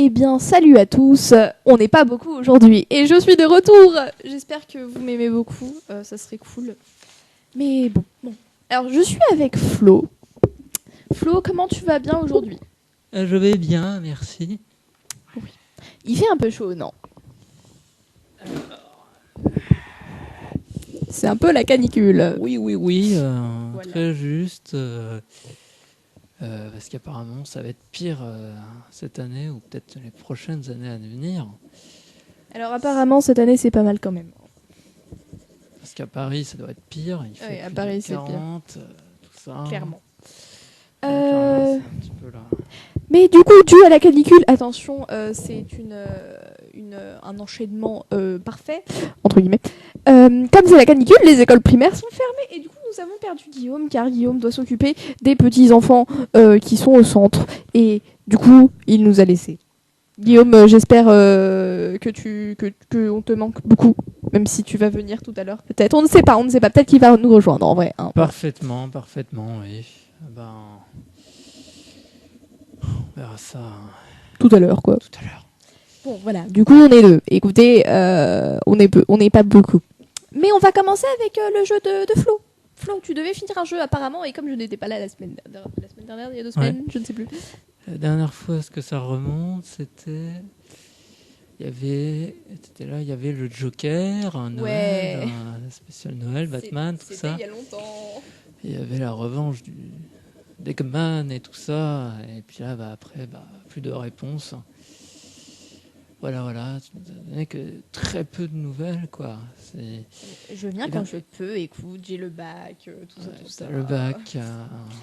Eh bien, salut à tous. On n'est pas beaucoup aujourd'hui et je suis de retour. J'espère que vous m'aimez beaucoup. Ça serait cool. Mais bon. Alors, je suis avec Flo. Flo, comment tu vas bien aujourd'hui ? Je vais bien, merci. Il fait un peu chaud, non ? C'est un peu la canicule. Oui, Voilà. très juste. Parce qu'apparemment, ça va être pire cette année ou peut-être les prochaines années à venir. Alors, apparemment, cette année, c'est pas mal quand même. Parce qu'à Paris, ça doit être pire. Il fait Oui, à plus Paris, de c'est pire. 40, tout ça. Clairement. Clairement, c'est un petit peu là. Mais du coup, dû à la canicule, attention, c'est un enchaînement parfait, entre guillemets. Comme c'est la canicule, les écoles primaires sont fermées et du coup, nous avons perdu Guillaume, car Guillaume doit s'occuper des petits-enfants qui sont au centre. Et du coup, il nous a laissés. Guillaume, j'espère que on te manque beaucoup, même si tu vas venir tout à l'heure, peut-être. On ne sait pas, peut-être qu'il va nous rejoindre, en vrai. Hein, Parfaitement, oui. On verra ça tout à l'heure, quoi. tout à l'heure. Bon, voilà. Du coup, on est deux. Écoutez, on est peu, on n'est pas beaucoup. Mais on va commencer avec le jeu de Flo. Flo, tu devais finir un jeu apparemment, et comme je n'étais pas là la semaine dernière, il y a 2 semaines, je ne sais plus. La dernière fois, ce que ça remonte, c'était... Il y avait le Joker, un Noël, Ouais. un spécial Noël, Batman, tout ça. C'était il y a longtemps. Il y avait la revanche d'Eggman et tout ça. Et puis là, après, plus de réponses. Voilà. Tu nous as donné que très peu de nouvelles, quoi. Je viens quand je peux, écoute, j'ai le bac, tout ça. Le bac.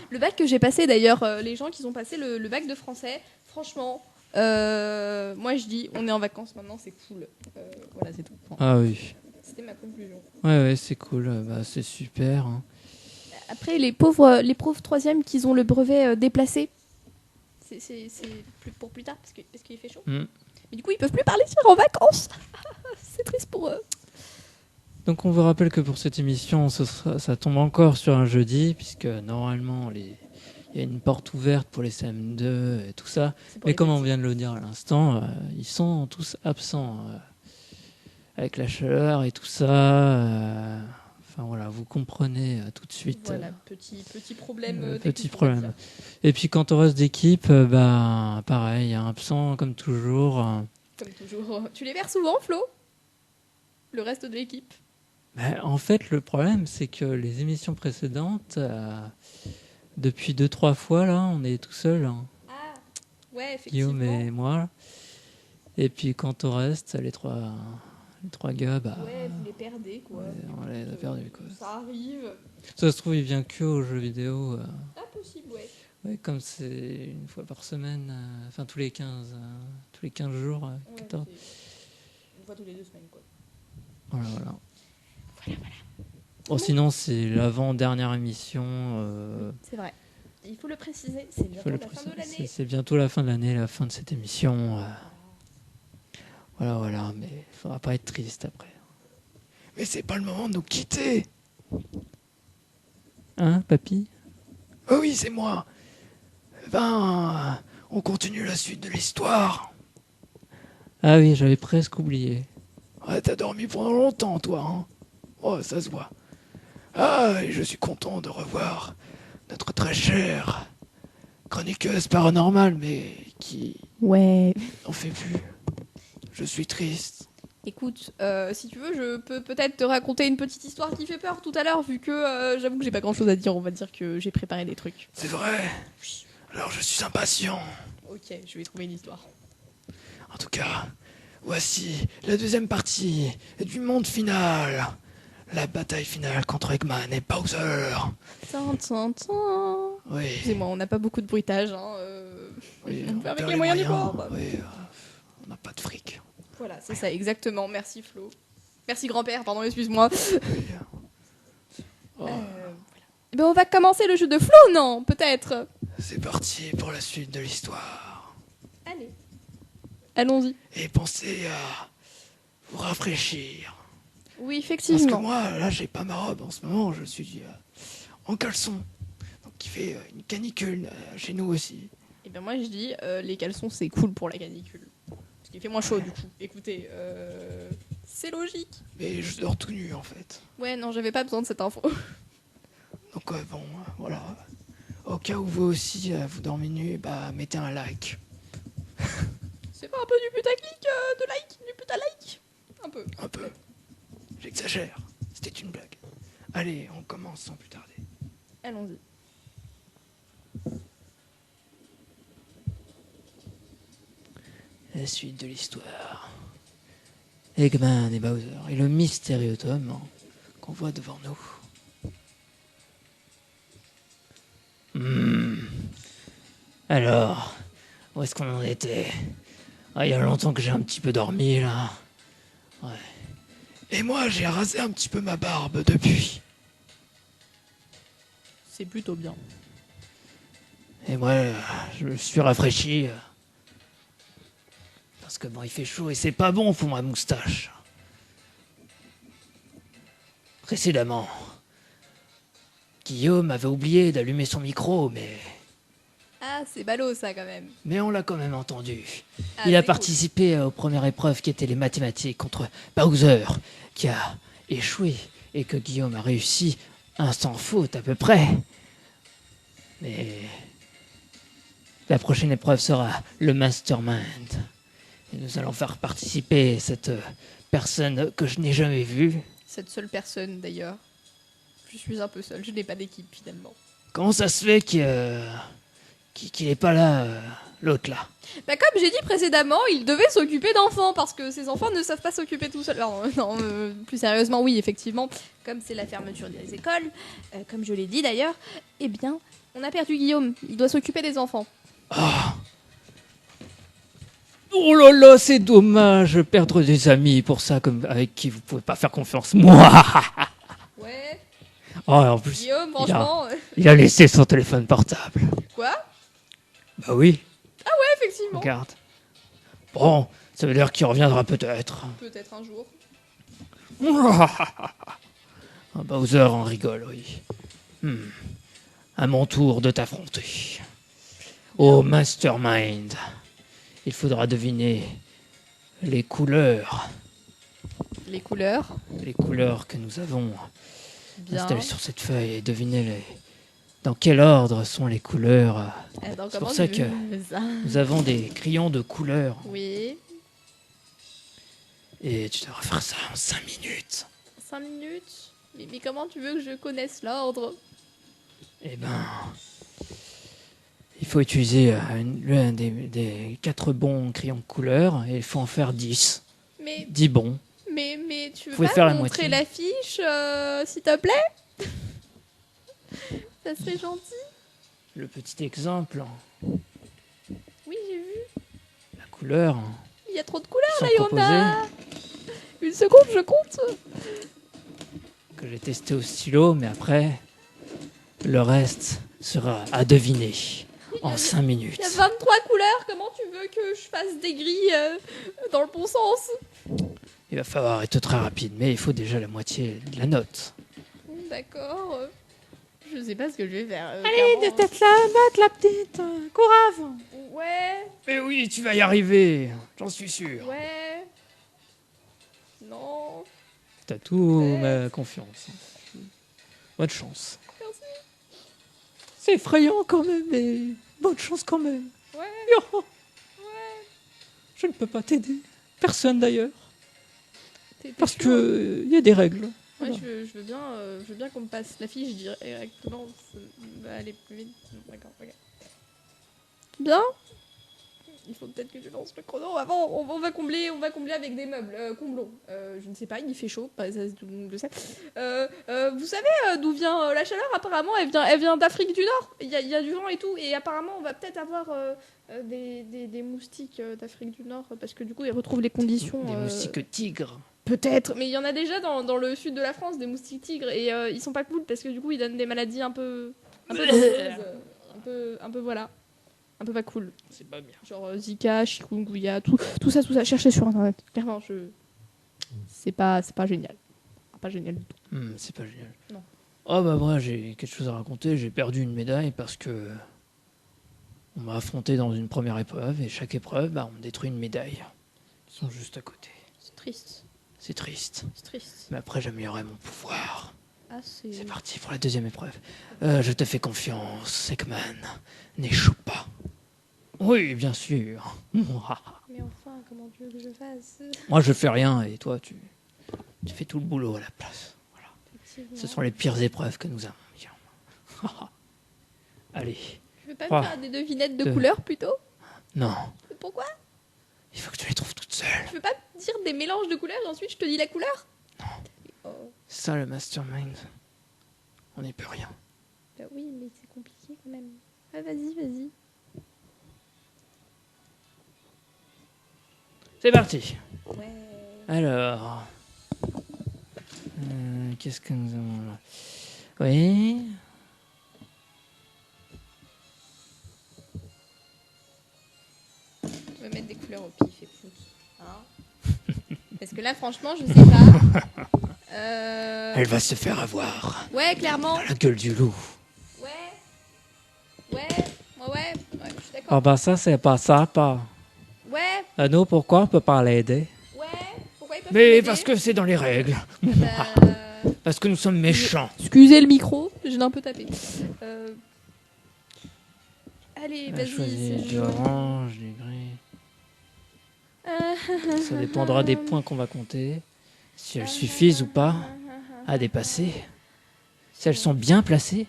Le bac que j'ai passé d'ailleurs, les gens qui ont passé le bac de français, franchement, moi je dis, on est en vacances maintenant, c'est cool. Voilà, c'est tout. Ah oui. C'était ma conclusion. Ouais, c'est cool. C'est super. Hein. Après, les pauvres troisièmes qui ont le brevet déplacé, c'est pour plus tard parce qu'il fait chaud. Mais du coup, ils peuvent plus partir en vacances. C'est triste pour eux. Donc on vous rappelle que pour cette émission, ça tombe encore sur un jeudi, puisque normalement il y a une porte ouverte pour les CM2 et tout ça. Mais comme on vient de le dire à l'instant, ils sont tous absents avec la chaleur et tout ça. Enfin voilà, vous comprenez tout de suite. Voilà, petit problème. Petit problème. Et puis quant au reste d'équipe, pareil, absent comme toujours. Comme toujours. Tu les verres souvent, Flo ? Le reste de l'équipe ? En fait, le problème, c'est que les émissions précédentes, depuis 2-3 fois, là, on est tout seul. Hein. Ah, ouais, effectivement. Guillaume et moi. Et puis, quant au reste, les trois gars, ouais, vous les perdez, quoi. On les a perdus, quoi. Ça arrive. Ça se trouve, il vient que aux jeux vidéo. Impossible, ouais. Ouais, comme c'est une fois par semaine, tous les 15 jours. 14. Une fois tous les 2 semaines, quoi. Voilà. Bon, sinon, c'est l'avant-dernière émission. C'est vrai. Il faut le préciser, c'est bientôt la fin de l'année. C'est bientôt la fin de l'année, la fin de cette émission. Voilà, mais il faudra pas être triste après. Mais c'est pas le moment de nous quitter. Hein, papy ? Oh oui, c'est moi. On continue la suite de l'histoire. Ah oui, j'avais presque oublié. Ouais, t'as dormi pendant longtemps, toi, hein ? Oh, ça se voit. Ah, et je suis content de revoir notre très chère chroniqueuse paranormale, mais qui Ouais. n'en fait plus. Je suis triste. Écoute, si tu veux, je peux peut-être te raconter une petite histoire qui fait peur tout à l'heure, vu que j'avoue que j'ai pas grand-chose à dire. On va dire que j'ai préparé des trucs. C'est vrai ? Oui. Alors je suis impatient. Ok, je vais trouver une histoire. En tout cas, voici la deuxième partie du monde final. La bataille finale contre Eggman et Bowser. Oui. Excusez-moi, on n'a pas beaucoup de bruitage. Hein, oui, on fait avec les moyens du bord. Oui, on n'a pas de fric. Voilà, c'est ça, exactement. Merci Flo. Merci grand-père, pardon, excuse-moi. Oui. Voilà. On va commencer le jeu de Flo, non ? Peut-être. C'est parti pour la suite de l'histoire. Allez. Allons-y. Et pensez à vous rafraîchir. Oui, effectivement. Parce que moi, là, j'ai pas ma robe en ce moment. Je suis en caleçon. Donc, il fait une canicule chez nous aussi. Et bien moi je dis, les caleçons c'est cool pour la canicule. Parce qu'il fait moins chaud du coup. Écoutez, c'est logique. Mais je dors tout nu en fait. Ouais, non, j'avais pas besoin de cette info. Donc bon, voilà. Au cas où vous aussi vous dormez nu, mettez un like. C'est pas un peu du putaclic de like, du puta-like? Un peu. Un peu. J'exagère. C'était une blague. Allez, on commence sans plus tarder. Allons-y. La suite de l'histoire. Eggman et Bowser et le mystérieux Tom qu'on voit devant nous. Alors, où est-ce qu'on en était? Il y a longtemps que j'ai un petit peu dormi là. Ouais. Et moi j'ai rasé un petit peu ma barbe depuis. C'est plutôt bien. Et moi je me suis rafraîchi. Parce que il fait chaud et c'est pas bon pour ma moustache. Précédemment, Guillaume avait oublié d'allumer son micro, Ah, c'est ballot ça quand même. mais on l'a quand même entendu. Ah, Il a c'est participé aux premières épreuves qui étaient les mathématiques contre Bowser, qui a échoué et que Guillaume a réussi un sans faute à peu près. Mais la prochaine épreuve sera le Mastermind. Et nous allons faire participer cette personne que je n'ai jamais vue. cool. Cette seule personne d'ailleurs. Je suis un peu seule, je n'ai pas d'équipe finalement. Comment ça se fait qu'il n'est pas là, l'autre là? Bah comme j'ai dit précédemment, il devait s'occuper d'enfants parce que ces enfants ne savent pas s'occuper tout seuls. Non, plus sérieusement, oui, effectivement, comme c'est la fermeture des écoles, comme je l'ai dit d'ailleurs, eh bien, on a perdu Guillaume. Il doit s'occuper des enfants. Oh là là, c'est dommage, perdre des amis pour ça, comme avec qui vous pouvez pas faire confiance. Moi. Ouais, Oh, en plus, Guillaume, franchement. il a laissé son téléphone portable. Quoi? Bah oui, Effectivement. regarde. Bon, ça veut dire qu'il reviendra peut-être. Peut-être un jour. Bowser en rigole, oui. À mon tour de t'affronter. Au Mastermind, il faudra deviner les couleurs. Les couleurs. Les couleurs que nous avons Bien. installées sur cette feuille et deviner dans quel ordre sont les couleurs. Alors, C'est comment pour ça tu que veux ça? nous avons des crayons de couleurs. Oui. Et tu devras faire ça en 5 minutes. 5 minutes. Mais comment tu veux que je connaisse l'ordre? Eh ben, il faut utiliser l'un des 4 bons crayons de couleur et il faut en faire 10. Mais 10 bons. tu Vous veux pouvez pas faire me la montrer moitié. l'affiche, s'il te plaît? Ça serait gentil. Le petit exemple, Oui, j'ai vu. la couleur Il y a trop de couleurs, qui là, sont il y en proposées, a. Une seconde, je compte. que j'ai testé au stylo, mais après, le reste sera à deviner en 5 minutes. Il y a 23 couleurs. Comment tu veux que je fasse des grilles dans le bon sens? Il va falloir être très rapide, mais il faut déjà la moitié de la note. D'accord. Je sais pas ce que je vais faire. Allez, clairement. tête la note, la petite. Courage. Ouais, Mais oui, tu vas y arriver, j'en suis sûr. ouais. Non. T'as tout ma confiance. Bonne chance. Merci. C'est effrayant quand même, mais bonne chance quand même. Ouais, Yo, ouais. je ne peux pas t'aider. Personne d'ailleurs. T'es Parce sûr? que il y a des règles. Ouais, Voilà. je veux bien qu'on me passe l'affiche directement. Ça va aller plus vite. D'accord, ok. Bien. Il faut peut-être que je lance le chrono avant. On va combler avec des meubles. Comblons. Je ne sais pas, il fait chaud. Bah, ça, tout le monde le sait. Vous savez d'où vient la chaleur? Apparemment, elle vient d'Afrique du Nord. Il y a du vent et tout. Et apparemment, on va peut-être avoir des moustiques d'Afrique du Nord parce que du coup, ils retrouvent les conditions. Des moustiques tigres. Peut-être, mais il y en a déjà dans le sud de la France, des moustiques tigres, et ils sont pas cool parce que du coup ils donnent des maladies un peu dangereuses, un peu voilà, un peu pas cool. C'est pas bien. Genre Zika, chikungunya, tout ça, cherchez sur internet. Clairement, c'est pas génial, pas génial du tout. C'est pas génial. Non. Oh bah moi j'ai quelque chose à raconter. J'ai perdu une médaille parce que On m'a affronté dans une première épreuve et chaque épreuve, bah, on me détruit une médaille. Ils sont juste à côté. C'est triste. C'est triste. C'est triste. Mais après, j'améliorerai mon pouvoir. Ah, c'est... C'est parti pour la deuxième épreuve. Je te fais confiance, Eggman. N'échoue pas. Oui, bien sûr. Moi, Mais enfin, comment tu veux que je fasse? je fais rien et toi, tu fais tout le boulot à la place. Voilà. Effectivement. Ce sont les pires épreuves que nous avons. Bien. Allez. Tu veux pas Trois, me faire des devinettes de deux. couleurs plutôt? Non, Pourquoi? il faut que tu les trouves toutes seules. Tu veux pas dire des mélanges de couleurs et ensuite je te dis la couleur? Oh. C'est ça le mastermind. On n'y peut rien. Bah oui, mais c'est compliqué quand même. Ah, vas-y. C'est parti. Ouais. Alors, qu'est-ce que nous avons là? Oui. On va mettre des couleurs au pif et pouf. Hein? Parce que là, franchement, je sais pas. Elle va se faire avoir. Ouais, clairement. Dans la gueule du loup. Ouais, je suis d'accord. Ah bah ça, c'est pas sympa. Ouais, Nous, pourquoi on peut pas l'aider? ouais. Pourquoi ils peuvent Mais pas parce m'aider? que c'est dans les règles. Parce que nous sommes méchants. Excusez le micro, je l'ai un peu tapé. Allez, vas-y, Choisir c'est du jaune. orange, du gris. Ça dépendra des points qu'on va compter. Si elles suffisent ou pas à dépasser. Si elles sont bien placées.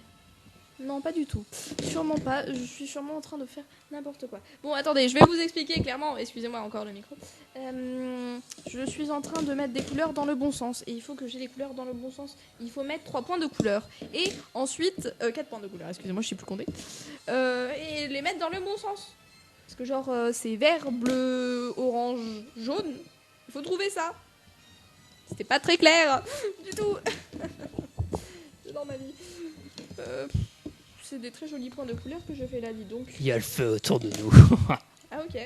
Non, pas du tout. Sûrement pas. Je suis sûrement en train de faire n'importe quoi. Bon, attendez, je vais vous expliquer clairement. Excusez-moi encore le micro. Je suis en train de mettre des couleurs dans le bon sens. Et il faut que j'ai les couleurs dans le bon sens. Il faut mettre 3 points de couleur. Et ensuite... 4 points de couleur, excusez-moi, je suis plus comptée. Et les mettre dans le bon sens. Parce que genre, c'est vert, bleu, orange, jaune. Il faut trouver ça. C'était pas très clair du tout. C'est dans ma vie. C'est des très jolis points de couleur que je fais là, dis donc. Il y a le feu autour de nous. Ah ok.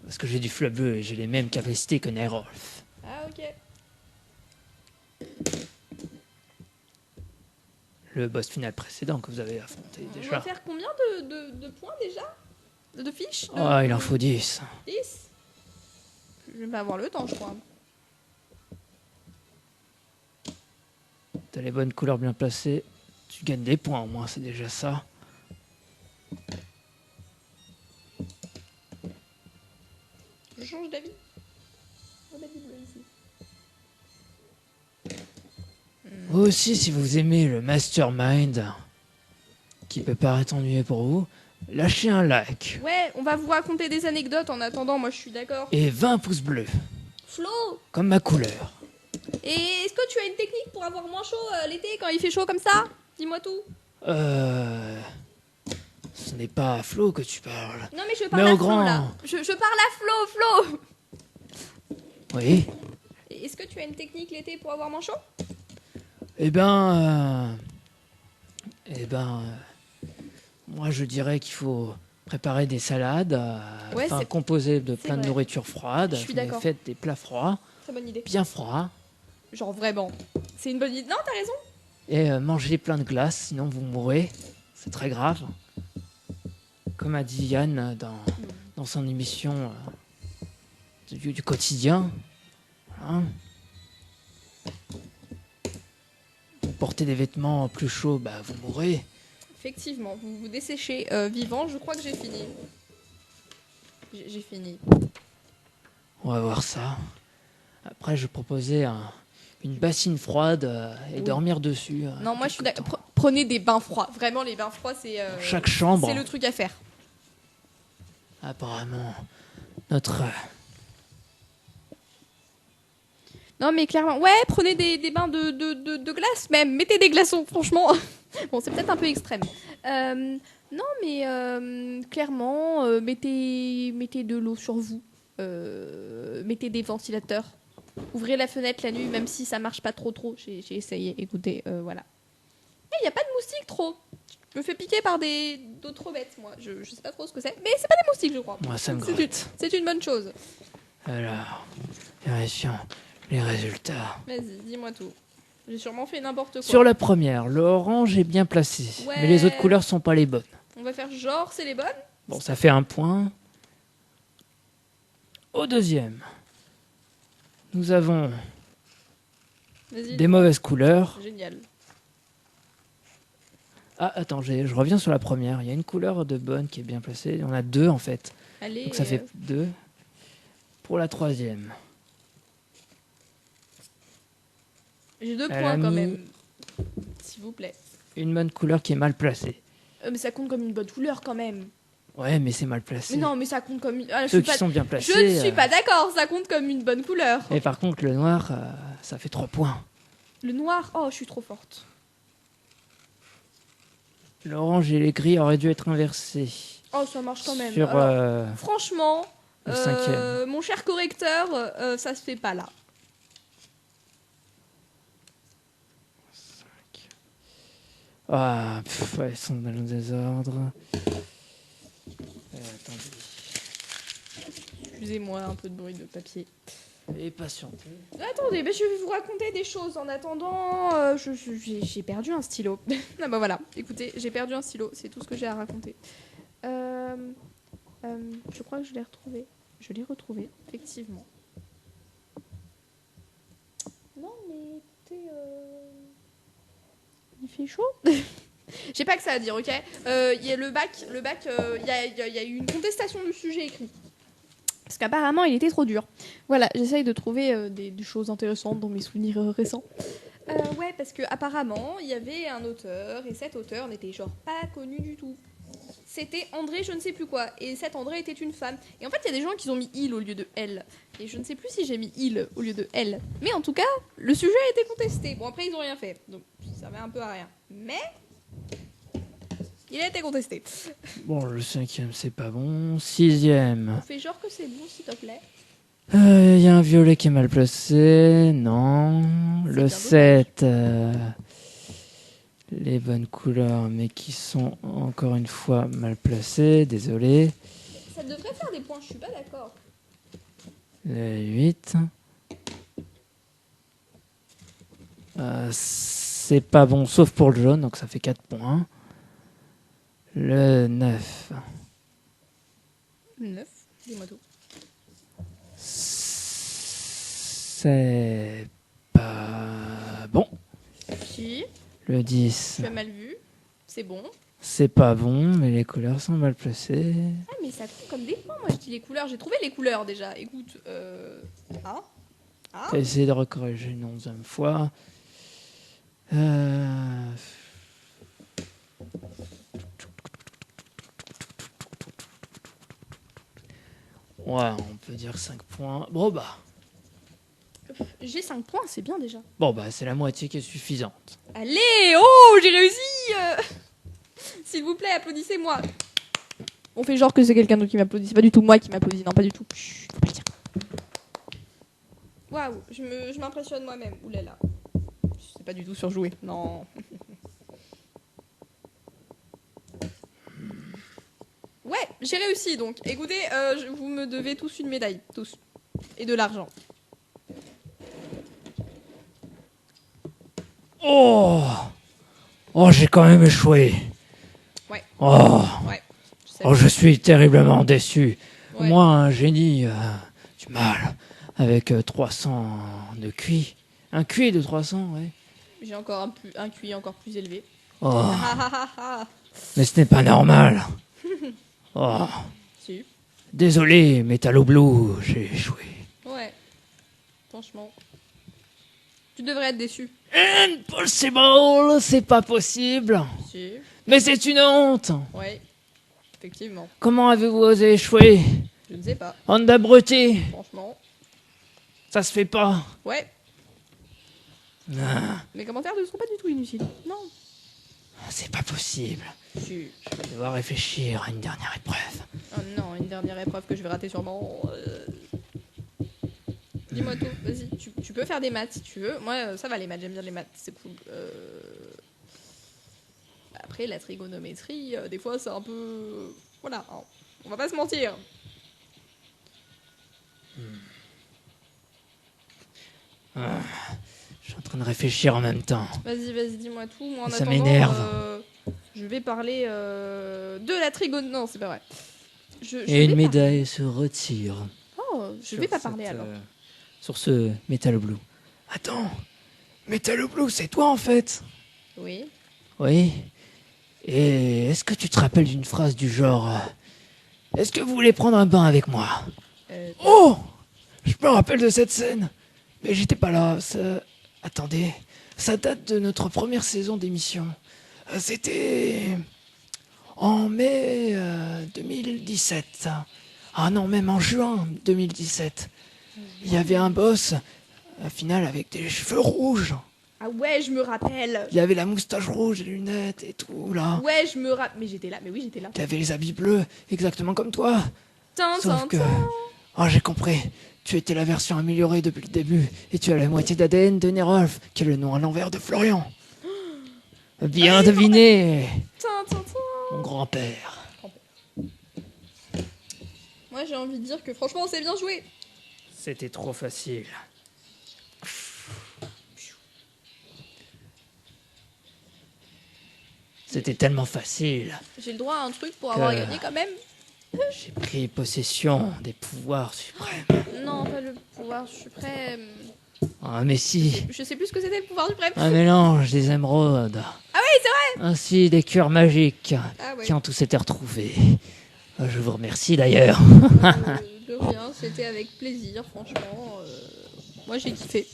Parce que j'ai du fleu bleu et j'ai les mêmes capacités que Nerolf. Ah ok. Le boss final précédent que vous avez affronté On va déjà. faire combien de points déjà? De fiches? Oh, il en faut 10. 10? Je vais pas avoir le temps, je crois. T'as les bonnes couleurs bien placées. Tu gagnes des points au moins, c'est déjà ça. Je change d'avis. On va mettre du bleu ici. Vous aussi, si vous aimez le mastermind, qui peut paraître ennuyeux pour vous, lâchez un like. Ouais, on va vous raconter des anecdotes en attendant, moi je suis d'accord. Et 20 pouces bleus, Flo, comme ma couleur. et est-ce que tu as une technique pour avoir moins chaud l'été quand il fait chaud comme ça? Dis-moi tout. Ce n'est pas à Flo que tu parles. Non mais je parle Mais à au Flo grand. là. Je parle à Flo. Oui. Et est-ce que tu as une technique l'été pour avoir moins chaud? Moi je dirais qu'il faut préparer des salades, Ouais, enfin c'est- composées de c'est plein de vrai. nourriture froide. Je suis Mais d'accord. faites des plats froids, Très bonne idée. bien froids, Genre vraiment. C'est une bonne idée. Non, t'as raison. et mangez plein de glace, sinon vous mourrez. C'est très grave. Comme a dit Yann dans son émission du quotidien. Hein. Vous portez des vêtements plus chauds, bah vous mourrez. Effectivement, vous vous desséchez vivant. Je crois que j'ai fini. J'ai fini. On va voir ça. Après, je proposais une bassine froide et Oui. dormir dessus. Non, moi je suis quelque d'accord. temps. Prenez des bains froids. Vraiment, les bains froids, c'est. Chaque chambre. C'est le truc à faire. Apparemment, notre. Non, mais clairement. Ouais, prenez des bains de glace même. Mettez des glaçons, franchement. Bon, c'est peut-être un peu extrême. Non, mais clairement, mettez de l'eau sur vous. Mettez des ventilateurs. Ouvrez la fenêtre la nuit, même si ça marche pas trop. J'ai essayé, écoutez, voilà. Il n'y a pas de moustiques trop. Je me fais piquer par d'autres bêtes, moi. Je sais pas trop ce que c'est. Mais c'est pas des moustiques, je crois. Moi, ça me C'est gratte. C'est une bonne chose. Alors, vérifions les résultats. Vas-y, dis-moi tout. J'ai sûrement fait n'importe quoi. Sur la première, l'orange est bien placé. Ouais. Mais les autres couleurs sont pas les bonnes. On va faire genre, c'est les bonnes. Bon, ça fait 1 point. Au deuxième, nous avons Vas-y, des mauvaises couleurs. génial. Ah, attends, je reviens sur la première. Il y a une couleur de bonne qui est bien placée. Il y en a 2 en fait. Allez. Donc ça fait 2. Pour la troisième, J'ai 2 Elle points a quand mis- même. S'il vous plaît. une bonne couleur qui est mal placée. Mais ça compte comme une bonne couleur quand même. Ouais, mais c'est mal placé. Mais non, mais ça compte comme une. Ah, je Ceux suis qui pas... sont bien placés. Je ne suis pas d'accord, ça compte comme une bonne couleur. Et par contre, le noir, ça fait 3 points. Le noir, oh, je suis trop forte. L'orange et les gris auraient dû être inversés. Oh, ça marche quand même. Sur Alors, franchement, le cinquième. mon cher correcteur, ça se fait pas là. Ah, ouais, ils sont dans le désordre. Attendez. Excusez-moi, un peu de bruit de papier. Et patientez. Attendez, mais je vais vous raconter des choses. En attendant, j'ai perdu un stylo. Ah bah voilà, écoutez, j'ai perdu un stylo. C'est tout ce que j'ai à raconter. Je crois que je l'ai retrouvé. Je l'ai retrouvé, effectivement. Non, mais écoutez, il fait chaud. J'ai pas que ça à dire, ok. Il y a le bac, il y a eu une contestation du sujet écrit. Parce qu'apparemment, il était trop dur. Voilà, j'essaye de trouver des choses intéressantes dans mes souvenirs récents. Ouais, parce qu'apparemment, il y avait un auteur, et cet auteur n'était genre pas connu du tout. C'était André je ne sais plus quoi, et cet André était une femme. Et en fait, il y a des gens qui ont mis il au lieu de elle. Et je ne sais plus si j'ai mis il au lieu de elle. Mais en tout cas, le sujet a été contesté. Bon, après, ils n'ont rien fait, donc ça servait un peu à rien. Mais il a été contesté. Bon, le cinquième, c'est pas bon. Sixième. On fait genre que c'est bon, s'il te plaît. Il y a un violet qui est mal placé. Non. Le bien 7. Les bonnes couleurs, mais qui sont encore une fois mal placées. Désolé. Ça devrait faire des points, je suis pas d'accord. Le 8. C'est pas bon, sauf pour le jaune, donc ça fait 4 points. Le 9. 9, dis-moi tout. C'est pas bon. Si, Le 10. tu as mal vu. C'est bon. C'est pas bon, mais les couleurs sont mal placées. Ah, mais ça compte comme des points, moi je dis les couleurs. J'ai trouvé les couleurs déjà. Écoute, Ah. T'as essayé de recorriger une 11e fois. Ouais, on peut dire 5 points. Bon bah, J'ai 5 points, c'est bien déjà. c'est la moitié qui est suffisante. Allez, oh, j'ai réussi. S'il vous plaît, applaudissez-moi. On fait genre que c'est quelqu'un d'autre qui m'applaudit. C'est pas du tout moi qui m'applaudis, non, pas du tout. Chut, faut pas le dire. Waouh, je m'impressionne moi-même. Ouh là là. C'est pas du tout surjoué, non. Ouais, j'ai réussi donc. Écoutez, vous me devez tous une médaille, tous. Et de l'argent. Oh, j'ai quand même échoué. Ouais. Ouais. Je sais. Je suis terriblement déçu. Ouais. Moi, un génie du mal, avec 300 de QI. Un QI de 300, ouais. J'ai encore un QI encore plus élevé. Oh, mais ce n'est pas normal. Oh, Si. désolé, Metallo Blue, j'ai échoué. Ouais. Franchement. Tu devrais être déçu. Impossible, c'est pas possible. Si. Mais c'est une honte. Ouais. Effectivement. Comment avez-vous osé échouer? Je ne sais pas. Bande d'abrutis, Franchement. ça se fait pas. Ouais. Ah, Mes commentaires ne seront pas du tout inutiles. Non. c'est pas possible. Si. Je vais devoir réfléchir à une dernière épreuve. Oh non, une dernière épreuve que je vais rater sûrement. Dis-moi tout, vas-y. Tu peux faire des maths si tu veux. Moi, ça va les maths, j'aime bien les maths, c'est cool. Après, la trigonométrie, des fois, c'est un peu... Voilà, hein. On va pas se mentir. Je suis en train de réfléchir en même temps. Vas-y, dis-moi tout. Moi, en Ça attendant, m'énerve. je vais parler de la trigonométrie. Non, c'est pas vrai. Et une médaille se retire. Oh, je vais pas parler alors. Sur ce Metal Blue. Attends, Metal Blue, c'est toi en fait? Oui. Oui. Et est-ce que tu te rappelles d'une phrase du genre est-ce que vous voulez prendre un bain avec moi? Oh! Je me rappelle de cette scène. Mais j'étais pas là. Attendez. Ça date de notre première saison d'émission. C'était en mai 2017. Ah non, même en juin 2017. Il y avait un boss, à finale, avec des cheveux rouges. Ah ouais, je me rappelle. Il y avait la moustache rouge, les lunettes et tout, là. Ouais, je me rappelle. Mais j'étais là. Mais oui, j'étais là. Il y avait les habits bleus, exactement comme toi. Sauf que... Tintin. Oh, j'ai compris. Tu étais la version améliorée depuis le début. Et tu as la moitié d'ADN de Nerolf, qui est le nom à l'envers de Florian. Bien deviné, Tintin. mon grand-père. Moi, j'ai envie de dire que franchement, c'est bien joué. C'était trop facile. C'était tellement facile. J'ai le droit à un truc pour avoir gagné quand même. J'ai pris possession des pouvoirs suprêmes. Non, pas le pouvoir suprême. Ah, mais si. Je sais plus ce que c'était le pouvoir suprême. Un mélange des émeraudes. Ah oui, c'est vrai. Ainsi des cœurs magiques Ah ouais. qui ont tous été retrouvés. Je vous remercie d'ailleurs. De rien, c'était avec plaisir, franchement. Moi, j'ai kiffé.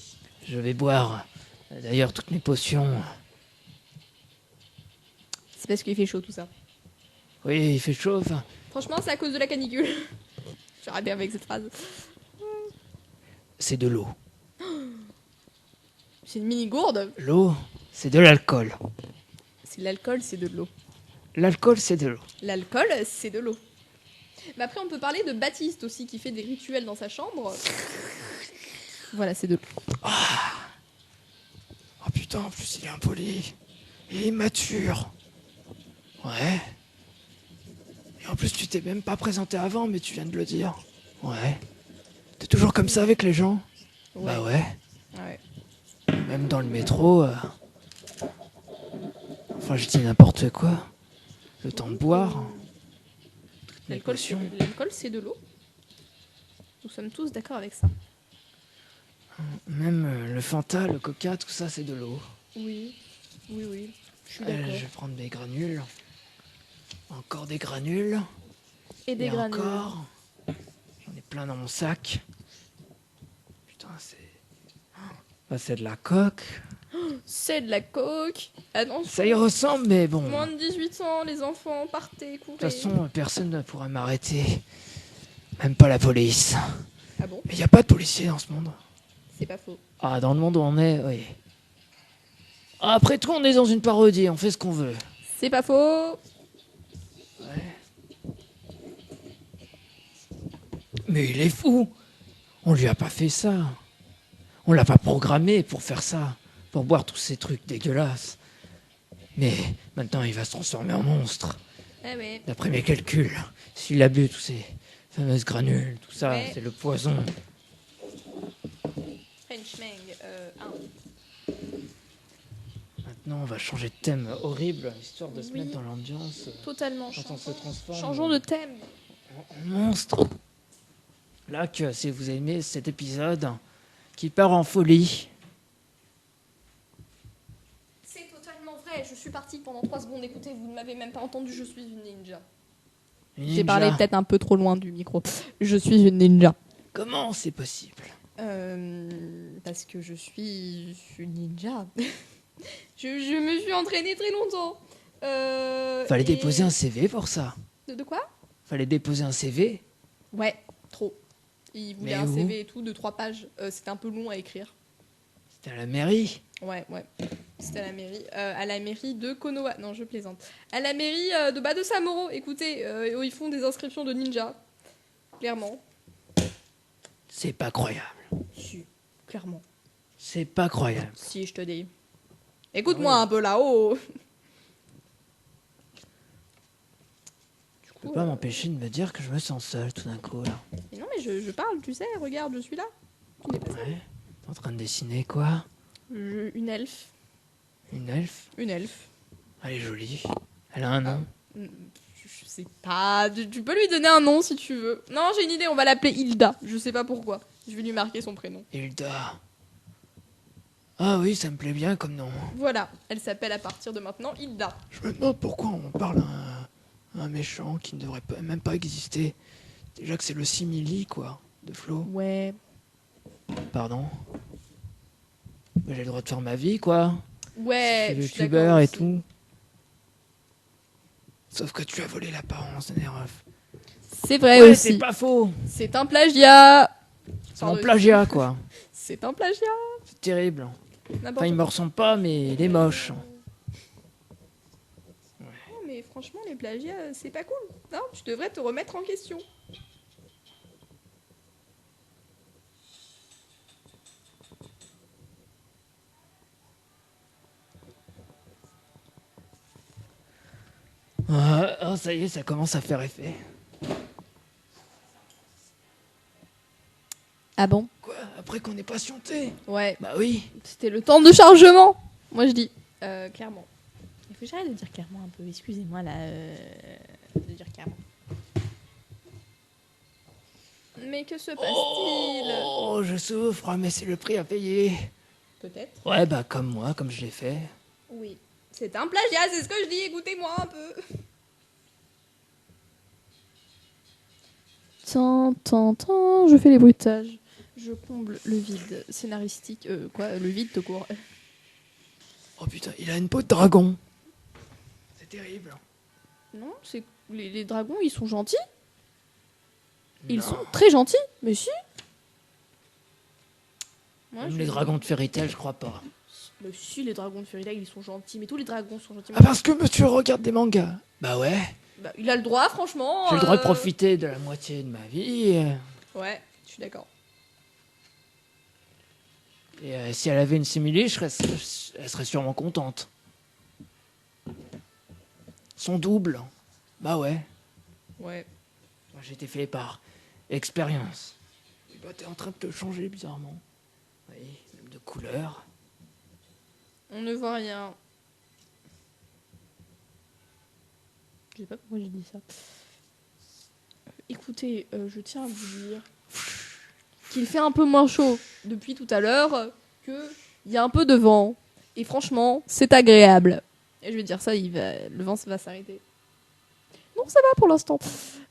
Je vais boire d'ailleurs toutes mes potions. C'est parce qu'il fait chaud tout ça. Oui, il fait chaud. Enfin, Franchement, c'est à cause de la canicule. J'arrête bien avec cette phrase. c'est de l'eau. C'est une mini gourde. L'eau, c'est de l'alcool. C'est l'alcool, c'est de l'eau. L'alcool, c'est de l'eau. L'alcool, c'est de l'eau. Mais après, on peut parler de Baptiste aussi, qui fait des rituels dans sa chambre. Voilà, c'est de l'eau. Oh putain, en plus il est impoli. Il est immature. Ouais. Et en plus tu t'es même pas présenté avant, mais tu viens de le dire. Ouais. T'es toujours comme ça avec les gens? Bah ouais. Ouais. Même dans le métro. Enfin, je dis n'importe quoi. Le temps de boire. L'alcool, c'est de l'eau. Nous sommes tous d'accord avec ça. Même le Fanta, le Coca, tout ça, c'est de l'eau. Oui. Je suis d'accord. Je vais prendre mes granules. Encore des granules. Et des granules. Encore. J'en ai plein dans mon sac. Putain, c'est de la coque. C'est de la coke. Attention. Ça y ressemble, mais bon. Moins de 18 ans, les enfants, partez, courez. De toute façon, personne ne pourra m'arrêter. Même pas la police. Ah bon? Mais il n'y a pas de policiers dans ce monde. C'est pas faux. Ah, dans le monde où on est, oui. Après tout, on est dans une parodie, on fait ce qu'on veut. C'est pas faux. Ouais. Mais il est fou. On lui a pas fait ça. On l'a pas programmé pour faire ça. Pour boire tous ces trucs dégueulasses. Mais maintenant, il va se transformer en monstre. Eh ouais. D'après mes calculs, s'il a bu tous ces fameuses granules, tout ça, Ouais. c'est le poison. French Mang, 1. Maintenant, on va changer de thème horrible, histoire de se Oui. mettre dans l'ambiance. Totalement. Quand on se transforme Changeons de thème. en monstre. Là, que si vous aimez cet épisode qui part en folie, C'est totalement vrai. Je suis partie pendant 3 secondes. Écoutez, vous ne m'avez même pas entendu. Je suis une ninja. une J'ai ninja. parlé peut-être un peu trop loin du micro. Je suis une ninja. Comment c'est possible? Parce que je suis une ninja. je me suis entraînée très longtemps. Fallait et- déposer un CV pour ça. De quoi? Fallait déposer un CV. Ouais, trop. Il voulait Mais un où? CV et tout de 3 pages. C'était un peu long à écrire. C'était à la mairie. Ouais. C'était à la mairie de Konoha. Non, je plaisante. À la mairie de Samoro. Écoutez, où ils font des inscriptions de ninja. Clairement. C'est pas croyable. Si, clairement. C'est pas croyable. Si, je te dis. Écoute-moi un peu là-haut. Je peux pas m'empêcher de me dire que je me sens seul tout d'un coup là. Mais non, mais je parle, tu sais. Regarde, je suis là. Tu n'es pas seul. Ouais. T'es en train de dessiner quoi? Une elfe. Une elfe? Une elfe. Elle est jolie. Elle a un nom. Je Je sais pas. Tu peux lui donner un nom si tu veux. Non, j'ai une idée. On va l'appeler Hilda. Je sais pas pourquoi. Je vais lui marquer son prénom. Hilda. Ah oui, ça me plaît bien comme nom. Voilà. Elle s'appelle à partir de maintenant Hilda. Je me demande pourquoi on parle à un méchant qui ne devrait même pas exister. Déjà que c'est le simili, quoi, de Flo. Ouais. Pardon. Mais j'ai le droit de faire ma vie, quoi. Ouais. Je je suis suis youtubeur d'accord et aussi. tout. Sauf que tu as volé l'apparence de Nerf. C'est vrai Ouais, aussi. c'est pas faux. C'est un plagiat. C'est mon Pardon. plagiat, quoi. C'est un plagiat. C'est terrible. N'importe Enfin, il me quoi. ressemble pas, mais il est moche. Non, mais franchement, les plagiats, c'est pas cool. Non, tu devrais te remettre en question. Oh, ça y est, ça commence à faire effet. Ah bon? Quoi? Après qu'on ait patienté? Ouais. Bah oui. C'était le temps de chargement. Moi, je dis. Clairement. Il faut que j'arrête de dire clairement un peu. Excusez-moi, là. De dire clairement. Mais que se passe-t-il? Oh, je souffre, mais c'est le prix à payer. Peut-être. Ouais, bah comme moi, comme je l'ai fait. Oui. C'est un plagiat, c'est ce que je dis. Écoutez-moi un peu. Je fais les bruitages. Je comble le vide scénaristique. Le vide te court. Oh putain, il a une peau de dragon. C'est terrible. Non, c'est les dragons, ils sont gentils. Ils Non. sont très gentils. Mais si. Moi, Même je- les dragons de Fairy Tail, je crois pas. Mais si, les dragons de Fairy Tail, ils sont gentils. Mais tous les dragons sont gentils. Ah, parce que monsieur regarde des mangas. Bah ouais. Bah, il a le droit, franchement. J'ai le droit de profiter de la moitié de ma vie. Ouais, je suis d'accord. Et si elle avait une simili, elle serait sûrement contente. Son double. Bah ouais. Ouais. Moi, j'ai été fait par expérience. Et bah t'es en train de te changer bizarrement. Oui, même de couleur. On ne voit rien. Je sais pas pourquoi j'ai dit ça. Écoutez, je tiens à vous dire qu'il fait un peu moins chaud depuis tout à l'heure, qu'il y a un peu de vent. Et franchement, c'est agréable. Et je vais dire ça, le vent ça va s'arrêter. Non, ça va pour l'instant.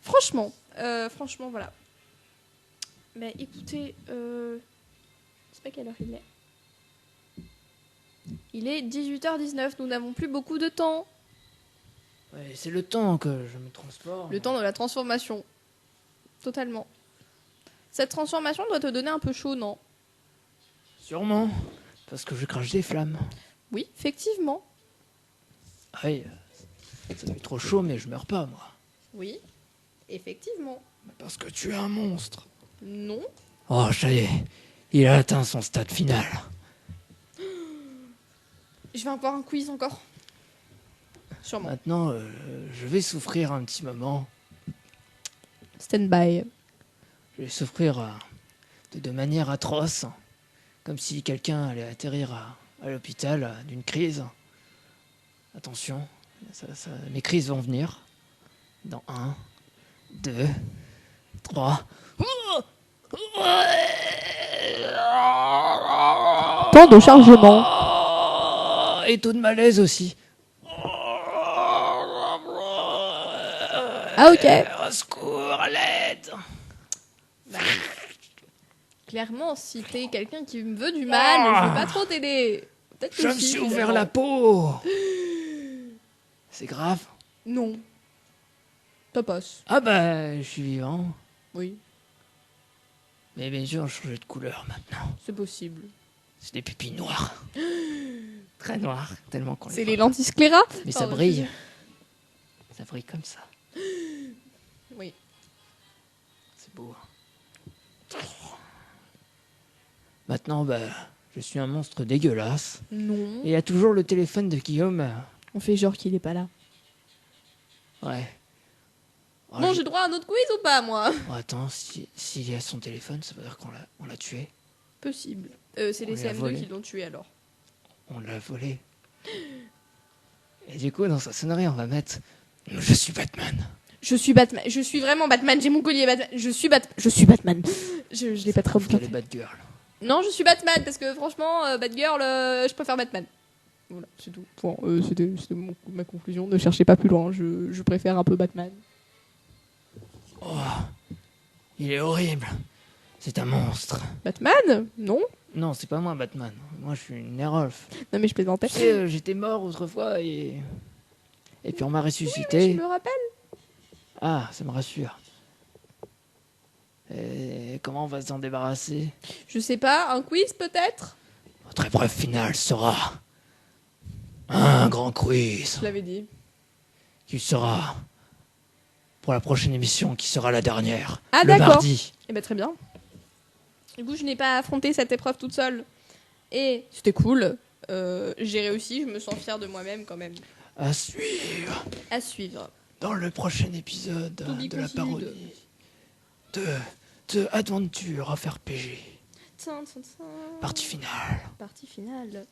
Franchement, voilà. Mais écoutez, je sais pas quelle heure il est. Il est 18h19, nous n'avons plus beaucoup de temps. Ouais, c'est le temps que je me transporte. Le temps de la transformation. Totalement. Cette transformation doit te donner un peu chaud, non? Sûrement. Parce que je crache des flammes. Oui, effectivement. Ah oui, ça doit être trop chaud, mais je meurs pas, moi. Oui, effectivement. Parce que tu es un monstre. Non. Oh, ça y est. Il a atteint son stade final. Je vais avoir un quiz encore. Sûrement. Maintenant, je vais souffrir un petit moment. Stand by. Je vais souffrir de manière atroce. Comme si quelqu'un allait atterrir à l'hôpital d'une crise. Attention, mes crises vont venir. Dans 1, 2, 3. Temps de chargement. Et taux de malaise aussi. Ah ok. Au secours, à l'aide. Bah, clairement, si t'es quelqu'un qui me veut du mal, je vais pas trop t'aider. Peut-être que Je me si, suis ouvert finalement. la peau. C'est grave. Non. Ça passe. Ah bah, je suis vivant. Oui, Mais bien sûr, je change de couleur maintenant. c'est possible. C'est des pupilles noires. Très noires, tellement qu'on C'est les les voit. lentilles scléra. Mais ça Pardon, brille. excusez. Ça brille comme ça. Oui. C'est beau. Maintenant, bah, je suis un monstre dégueulasse. Non. Et il y a toujours le téléphone de Guillaume. On fait genre qu'il est pas là. Ouais. Oh, Bon, j'ai droit à un autre quiz ou pas, moi? Oh, attends, s'il y a son téléphone, ça veut dire qu'on l'a tué. Possible. C'est On les l'a CM2 volé. qui l'ont tué alors. On l'a volé. Et du coup, dans sa sonnerie, on va mettre Je suis Batman. Je suis Batman. Je suis vraiment Batman. J'ai mon collier Batman. Je suis Batman. Je l'ai pas trop qu'elle est Batgirl. Non, je suis Batman parce que franchement, Batgirl, je préfère Batman. Voilà, c'est tout. Bon, c'était ma conclusion. Ne cherchez pas plus loin. Je préfère un peu Batman. Oh, il est horrible. C'est un monstre. Batman? Non. Non, c'est pas moi Batman. Moi, je suis une Nerolf. Non, mais je plaisantais. Tu sais, j'étais mort autrefois et puis on m'a ressuscité. Oui, je me rappelle. Ah, ça me rassure. Et comment on va s'en débarrasser? Je sais pas, un quiz peut-être? Notre épreuve finale sera un grand quiz Je l'avais dit. qui sera pour la prochaine émission, qui sera la dernière. Ah, le d'accord. mardi. Eh ben très bien. Du coup, je n'ai pas affronté cette épreuve toute seule. Et c'était cool. J'ai réussi, je me sens fière de moi-même quand même. À suivre À suivre. dans le prochain épisode de la parodie de Adventure à faire PG. Partie finale. Partie finale.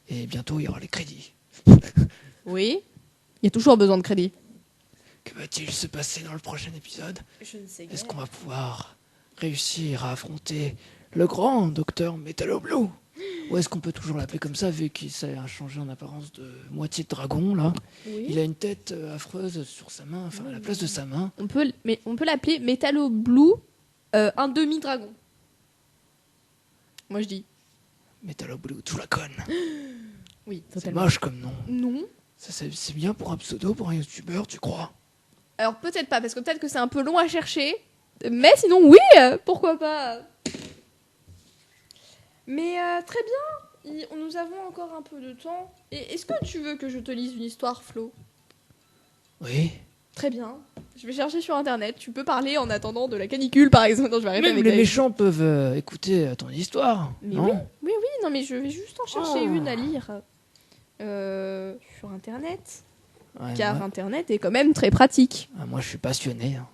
Et bientôt, il y aura les crédits. Oui. Il y a toujours besoin de crédit. Que va-t-il se passer dans le prochain épisode? Je ne sais pas. Est-ce qu'on va pouvoir réussir à affronter le grand docteur Metallo Blue? Ou est-ce qu'on peut toujours l'appeler comme ça, vu qu'il s'est changé en apparence de moitié de dragon, là? Oui. Il a une tête affreuse sur sa main, enfin à la place de sa main. On peut l'appeler Metallo Blue, un demi-dragon. Moi je dis. Metallo Blue, tu la conne. Oui, C'est totalement. moche comme nom. Non. C'est bien pour un pseudo, pour un youtubeur, tu crois? Alors peut-être pas, parce que peut-être que c'est un peu long à chercher. Mais sinon, oui, pourquoi pas. Mais très bien. Nous avons encore un peu de temps. Et est-ce que tu veux que je te lise une histoire, Flo? Oui. Très bien. Je vais chercher sur internet. Tu peux parler en attendant de la canicule, par exemple. Non, je vais arrêter Même avec les la- méchants peuvent écouter ton histoire. Mais non? oui, non, mais je vais juste en chercher une à lire sur internet. Ouais, Car ouais. internet est quand même très pratique. Ah, moi, je suis passionné. Hein.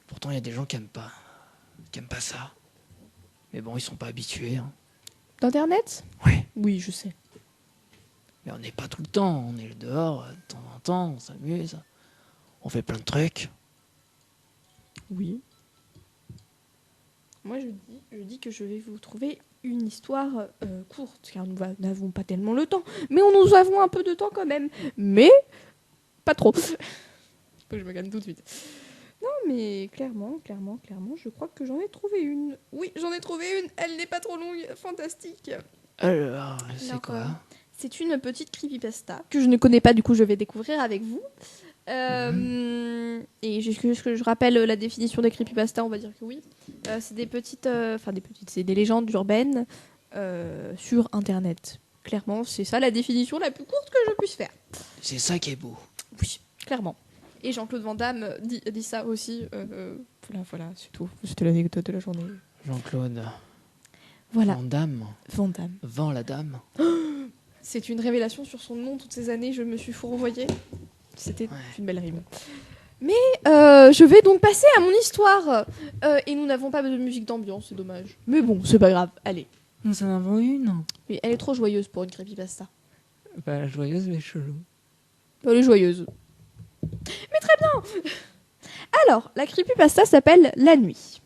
Pourtant, il y a des gens qui aiment pas ça. Mais bon, ils sont pas habitués. Hein. D'internet? Oui. Oui, je sais. Mais on n'est pas tout le temps. On est dehors de temps en temps. On s'amuse. On fait plein de trucs. Oui. Moi, je dis que je vais vous trouver une histoire courte, car nous n'avons pas tellement le temps. Mais nous avons un peu de temps quand même. Mais pas trop. Faut que je me calme tout de suite. Non, mais clairement, je crois que j'en ai trouvé une. Oui, j'en ai trouvé une. Elle n'est pas trop longue. Fantastique. Alors, c'est Alors, quoi? C'est une petite creepypasta que je ne connais pas, du coup je vais découvrir avec vous. Et ce que je rappelle la définition des creepypasta, on va dire que oui. C'est des petites, c'est des légendes urbaines sur Internet. Clairement, c'est ça la définition la plus courte que je puisse faire. C'est ça qui est beau. Oui, clairement. Et Jean-Claude Van Damme dit ça aussi. Voilà, c'est tout. C'était l'anecdote de la journée. Jean-Claude. Voilà, Van Damme. Van Damme. Vend la dame. C'est une révélation sur son nom toutes ces années, je me suis fourvoyée. C'était une belle rime. Mais je vais donc passer à mon histoire. Et nous n'avons pas de musique d'ambiance, c'est dommage. Mais bon, c'est pas grave, allez. Nous en avons une. Oui, elle est trop joyeuse pour une creepypasta. Pas joyeuse, mais chelou. Elle est joyeuse. Mais très bien. Alors, la creepypasta s'appelle La Nuit.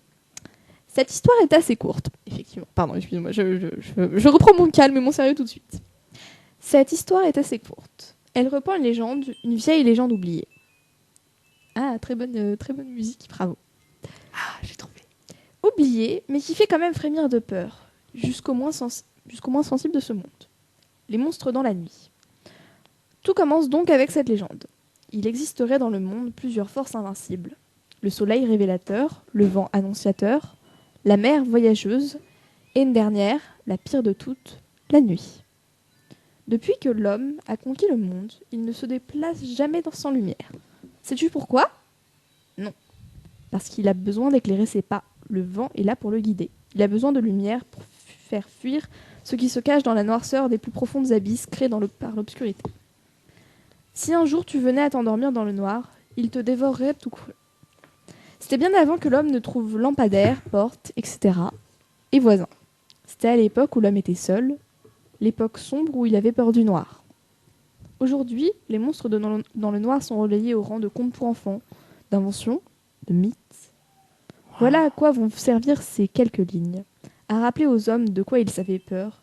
Cette histoire est assez courte, effectivement. Pardon, excusez-moi, je reprends mon calme et mon sérieux tout de suite. Cette histoire est assez courte. Elle reprend une vieille légende oubliée. Ah, très bonne musique, bravo. Ah, j'ai trouvé. Oubliée, mais qui fait quand même frémir de peur, jusqu'au moins sensible de ce monde. Les monstres dans la nuit. Tout commence donc avec cette légende. Il existerait dans le monde plusieurs forces invincibles. Le soleil révélateur, le vent annonciateur, la mer voyageuse, et une dernière, la pire de toutes, la nuit. Depuis que l'homme a conquis le monde, il ne se déplace jamais sans lumière. Sais-tu pourquoi? Non. Parce qu'il a besoin d'éclairer ses pas. Le vent est là pour le guider. Il a besoin de lumière pour faire fuir ce qui se cache dans la noirceur des plus profondes abysses créés par l'obscurité. Si un jour tu venais à t'endormir dans le noir, il te dévorerait tout cru. C'était bien avant que l'homme ne trouve lampadaires, portes, etc. et voisins. C'était à l'époque où l'homme était seul, l'époque sombre où il avait peur du noir. Aujourd'hui, les monstres dans le noir sont relayés au rang de contes pour enfants, d'inventions, de mythes. Voilà à quoi vont servir ces quelques lignes. À rappeler aux hommes de quoi ils avaient peur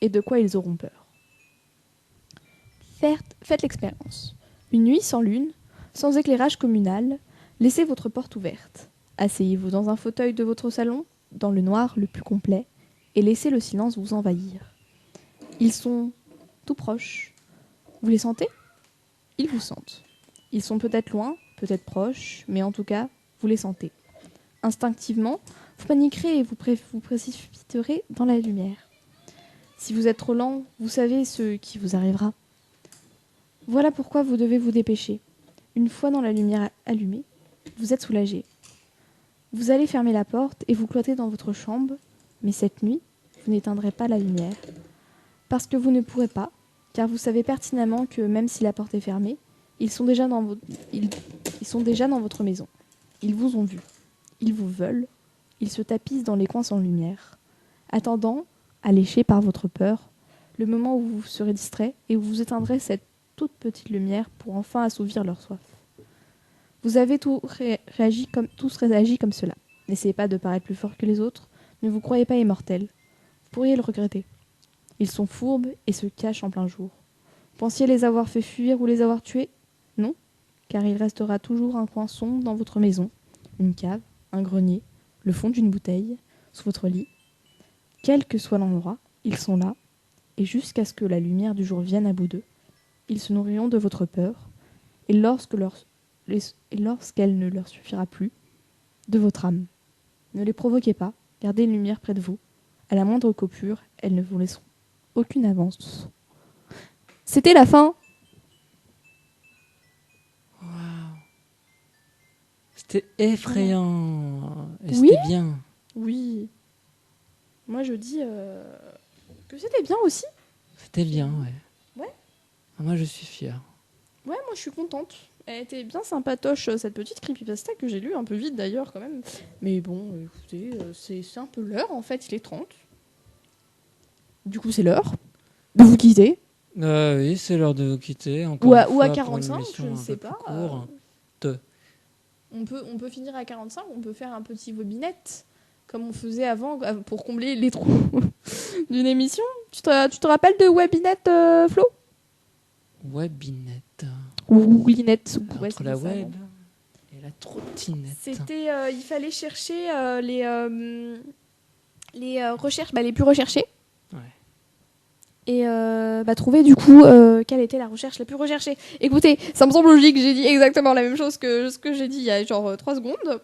et de quoi ils auront peur. Faites l'expérience. Une nuit sans lune, sans éclairage communal, laissez votre porte ouverte. Asseyez-vous dans un fauteuil de votre salon, dans le noir le plus complet, et laissez le silence vous envahir. Ils sont tout proches. Vous les sentez ? Ils vous sentent. Ils sont peut-être loin, peut-être proches, mais en tout cas, vous les sentez. Instinctivement, vous paniquerez et vous précipiterez dans la lumière. Si vous êtes trop lent, vous savez ce qui vous arrivera. Voilà pourquoi vous devez vous dépêcher. Une fois dans la lumière allumée, vous êtes soulagé. Vous allez fermer la porte et vous cloîtrer dans votre chambre, mais cette nuit, vous n'éteindrez pas la lumière. Parce que vous ne pourrez pas, car vous savez pertinemment que même si la porte est fermée, ils sont déjà dans votre maison. Ils vous ont vu. Ils vous veulent. Ils se tapissent dans les coins sans lumière, attendant, alléchés par votre peur, le moment où vous serez distrait et où vous éteindrez cette toute petite lumière pour enfin assouvir leur soif. Vous avez tous réagi comme cela. N'essayez pas de paraître plus fort que les autres. Ne vous croyez pas immortel. Vous pourriez le regretter. Ils sont fourbes et se cachent en plein jour. Pensiez les avoir fait fuir ou les avoir tués ? Non, car il restera toujours un coin sombre dans votre maison, une cave, un grenier, le fond d'une bouteille, sous votre lit. Quel que soit l'endroit, ils sont là, et jusqu'à ce que la lumière du jour vienne à bout d'eux, ils se nourriront de votre peur, et lorsqu'elle ne leur suffira plus, de votre âme. Ne les provoquez pas, gardez une lumière près de vous. À la moindre coupure, elles ne vous laisseront aucune avance. C'était la fin. Waouh. C'était effrayant. Et Oui. c'était bien. Oui. Moi, je dis que c'était bien aussi. C'était bien, ouais. Ouais. Ah, moi, je suis fier. Ouais, moi, je suis contente. Elle était bien sympatoche, cette petite creepypasta que j'ai lue, un peu vite d'ailleurs, quand même. Mais bon, écoutez, c'est un peu l'heure, en fait, il est 30. Du coup, c'est l'heure de vous quitter. Oui, c'est l'heure de vous quitter. Encore Ou à une fois, 45, pour une émission je ne un sais peu pas. plus court. On peut finir à 45, on peut faire un petit webinette, comme on faisait avant, pour combler les trous d'une émission. Tu te rappelles de webinette, Flo ? Webinette. Ou Linette. Ouais, Entre la web et la trottinette. C'était, il fallait chercher les recherches les plus recherchées. Ouais. Et trouver du coup quelle était la recherche la plus recherchée. Écoutez, ça me semble logique, j'ai dit exactement la même chose que ce que j'ai dit il y a genre 3 secondes.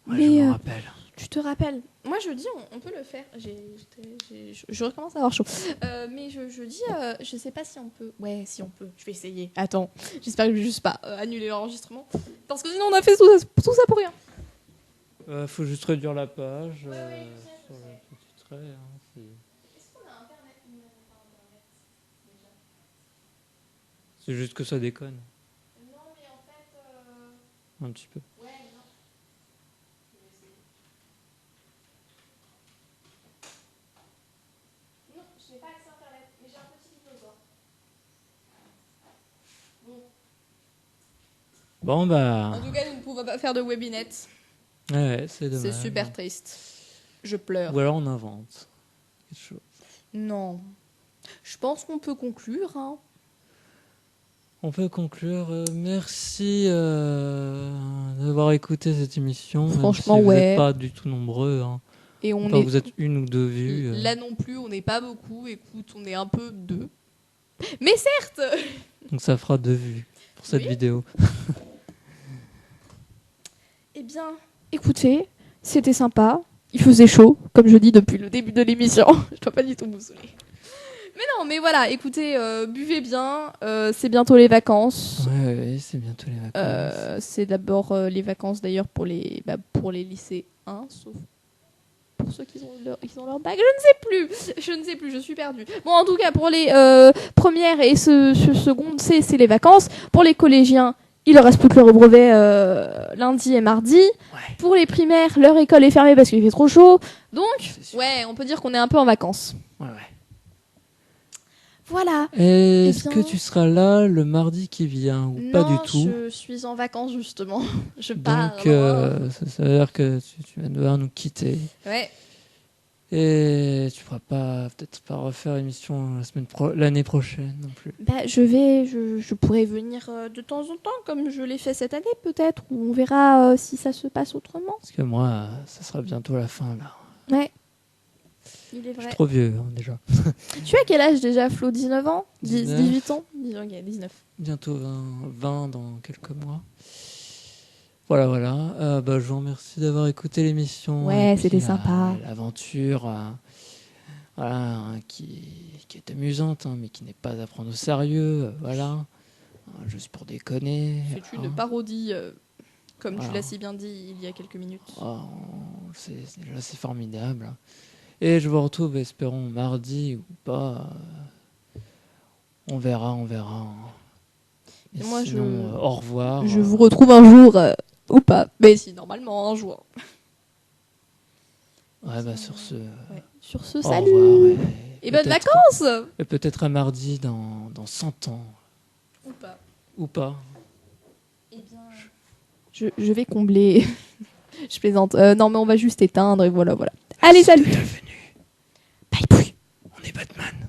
Ouais, mais je me rappelle. Tu te rappelles. Moi je dis on peut le faire. Je recommence à avoir chaud. Mais je dis je sais pas si on peut. Ouais, si on peut. Je vais essayer. Attends, j'espère que je vais juste pas annuler l'enregistrement. Parce que sinon on a fait tout ça pour rien. Faut juste réduire la page Ouais, sur le petit trait. Est-ce qu'on a Internet? Nous n'avons pas Internet déjà. C'est juste que ça déconne. Non, mais en fait. Un petit peu. Ouais, non. Je vais essayer. Non, je n'ai pas accès à Internet, mais j'ai un petit dinosaure. Bon, bah. En tout cas, nous ne pouvons pas faire de webinet. Ouais, c'est dommage. C'est super triste. Je pleure. Ou alors on invente quelque chose. Non. Je pense qu'on peut conclure. Hein. On peut conclure. Merci d'avoir écouté cette émission. Franchement, même si vous ouais. n'êtes pas du tout nombreux. Hein. Et Vous êtes 1 ou 2 vues. Là non plus, on n'est pas beaucoup. Écoute, on est un peu 2. Mais certes. Donc ça fera 2 vues pour cette vidéo. Eh bien, écoutez, c'était sympa. Il faisait chaud, comme je dis depuis le début de l'émission. Je dois pas du tout vous saouler. Mais non, mais voilà, écoutez, buvez bien. C'est bientôt les vacances. Ouais, c'est bientôt les vacances. C'est d'abord les vacances d'ailleurs pour les lycées, hein, sauf pour ceux qui ont leur bac. Je ne sais plus, je suis perdue. Bon, en tout cas, pour les premières et secondes, c'est les vacances. Pour les collégiens, il leur reste plus que le brevet lundi et mardi. Ouais. Pour les primaires, leur école est fermée parce qu'il fait trop chaud. Donc, ouais, on peut dire qu'on est un peu en vacances. Ouais. Voilà. Est-ce Eh bien- que tu seras là le mardi qui vient ou pas du tout? Non, je suis en vacances justement. Je pars. Donc, ça veut dire que tu vas devoir nous quitter. Ouais. Et tu pourras peut-être pas refaire l'émission l'année prochaine non plus. Bah, je pourrais venir de temps en temps, comme je l'ai fait cette année peut-être, ou on verra si ça se passe autrement. Parce que moi, ça sera bientôt la fin là. Ouais. Il est Je vrai. suis trop vieux déjà. Tu as quel âge déjà, Flo? 19 ans? 19. 18 ans? Ok, 19. Bientôt 20 dans quelques mois. Voilà. Je vous remercie d'avoir écouté l'émission. Ouais, Et puis, c'était sympa. L'aventure qui est amusante, mais qui n'est pas à prendre au sérieux. Juste pour déconner. C'est une parodie, comme tu Voilà. l'as si bien dit il y a quelques minutes. C'est formidable. Et je vous retrouve, espérons, mardi ou pas. On verra. Et moi, sinon, au revoir. Je vous retrouve un jour, ou pas. Mais si, normalement, un jour. Sur ce. Ouais. Sur ce, Au salut! revoir. Et bonnes peut-être- vacances! Et peut-être à mardi dans 100 ans. Ou pas. Ou pas. Eh bien, je vais combler. Je plaisante. Non, mais on va juste éteindre et voilà. Allez, salut! Bienvenue. Bye bye. On est Batman.